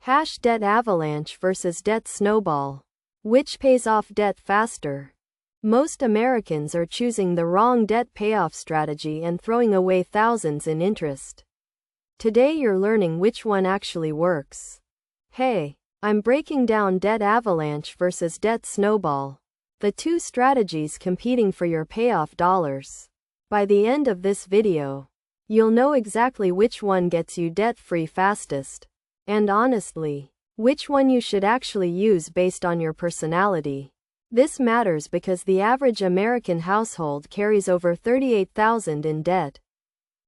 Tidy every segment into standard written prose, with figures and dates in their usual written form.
Debt Avalanche versus Debt Snowball. Which pays off debt faster? Most Americans are choosing the wrong debt payoff strategy and throwing away thousands in interest. Today you're learning which one actually works. Hey, I'm breaking down Debt Avalanche versus Debt Snowball, the two strategies competing for your payoff dollars. By the end of this video, you'll know exactly which one gets you debt-free fastest, and honestly, which one you should actually use based on your personality. This matters because the average American household carries over $38,000 in debt.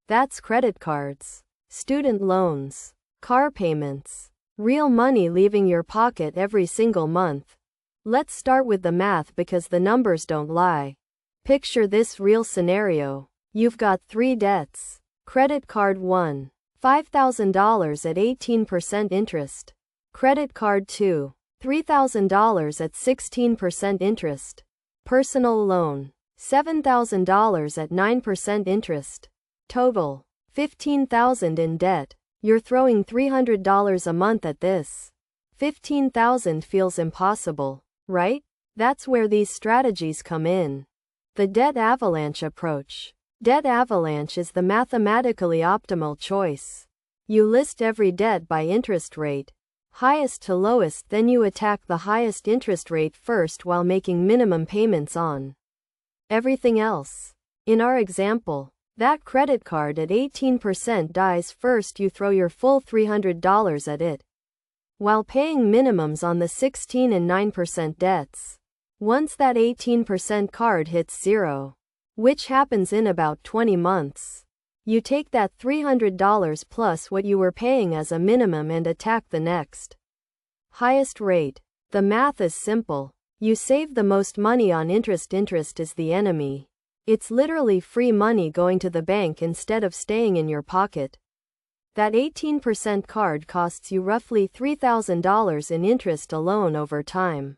That's credit cards, student loans, car payments, real money leaving your pocket every single month. Let's start with the math because the numbers don't lie. Picture this real scenario. You've got 3 debts. Credit card 1, $5,000 at 18% interest. Credit card 2, $3,000 at 16% interest. Personal loan, $7,000 at 9% interest. Total, $15,000 in debt. You're throwing $300 a month at this. $15,000 feels impossible, right? That's where these strategies come in. The Debt Avalanche approach. Debt Avalanche is the mathematically optimal choice. You list every debt by interest rate, highest to lowest, then you attack the highest interest rate first while making minimum payments on everything else. In our example, that credit card at 18% dies first. You throw your full $300 at it, while paying minimums on the 16 and 9% debts. Once that 18% card hits zero, which happens in about 20 months, you take that $300 plus what you were paying as a minimum and attack the next highest rate. The math is simple. You save the most money on interest. Interest is the enemy. It's literally free money going to the bank instead of staying in your pocket. That 18% card costs you roughly $3,000 in interest alone over time.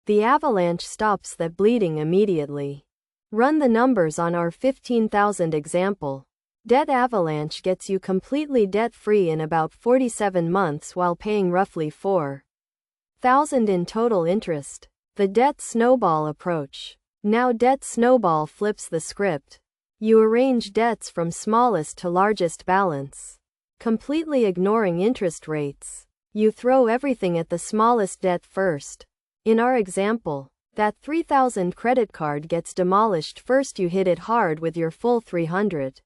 The Avalanche stops that bleeding immediately. Run the numbers on our 15,000 example. Debt Avalanche gets you completely debt-free in about 47 months while paying roughly $4,000 in total interest. The Debt Snowball approach. Now Debt Snowball flips the script. You arrange debts from smallest to largest balance, completely ignoring interest rates. You throw everything at the smallest debt first. In our example, that $3,000 credit card gets demolished first. You hit it hard with your full $300.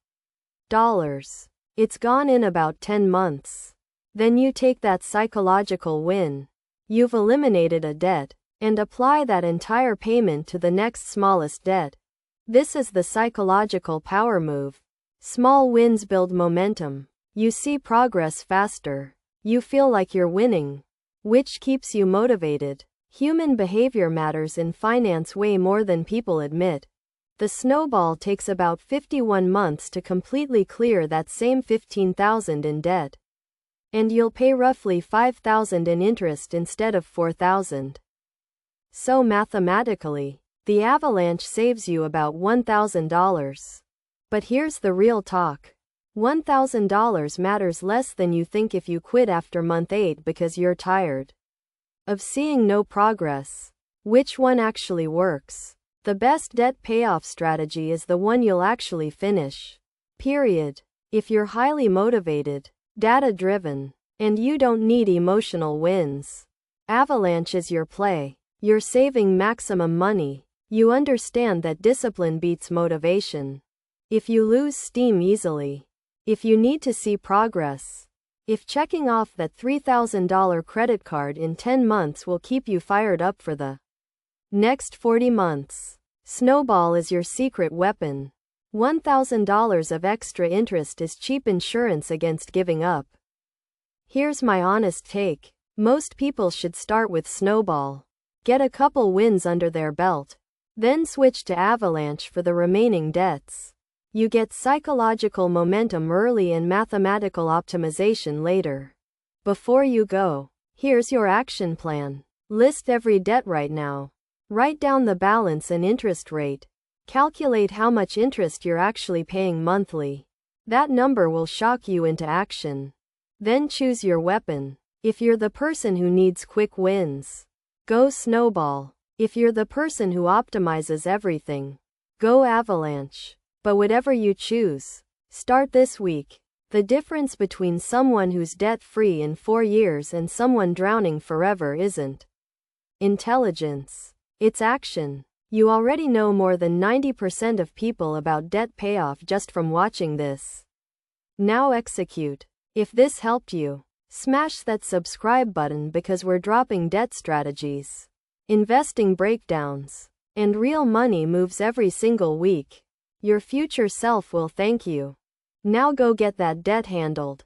It's gone in about 10 months. Then you take that psychological win. You've eliminated a debt, and apply that entire payment to the next smallest debt. This is the psychological power move. Small wins build momentum. You see progress faster. You feel like you're winning, which keeps you motivated. Human behavior matters in finance way more than people admit. The snowball takes about 51 months to completely clear that same $15,000 in debt. And you'll pay roughly $5,000 in interest instead of $4,000. So mathematically, the Avalanche saves you about $1,000. But here's the real talk. $1,000 matters less than you think if you quit after month 8 because you're tired of seeing no progress. Which one actually works? The best debt payoff strategy is the one you'll actually finish. Period. If you're highly motivated, data-driven, and you don't need emotional wins, Avalanche is your play. You're saving maximum money. You understand that discipline beats motivation. If you lose steam easily, if you need to see progress, if checking off that $3,000 credit card in 10 months will keep you fired up for the next 40 months, Snowball is your secret weapon. $1,000 of extra interest is cheap insurance against giving up. Here's my honest take. Most people should start with Snowball. Get a couple wins under their belt, then switch to Avalanche for the remaining debts. You get psychological momentum early and mathematical optimization later. Before you go, here's your action plan. List every debt right now. Write down the balance and interest rate. Calculate how much interest you're actually paying monthly. That number will shock you into action. Then choose your weapon. If you're the person who needs quick wins, go Snowball. If you're the person who optimizes everything, go Avalanche. But whatever you choose, start this week. The difference between someone who's debt-free in 4 years and someone drowning forever isn't intelligence, it's action. You already know more than 90% of people about debt payoff just from watching this. Now execute. If this helped you, smash that subscribe button because we're dropping debt strategies, investing breakdowns, and real money moves every single week. Your future self will thank you. Now go get that debt handled.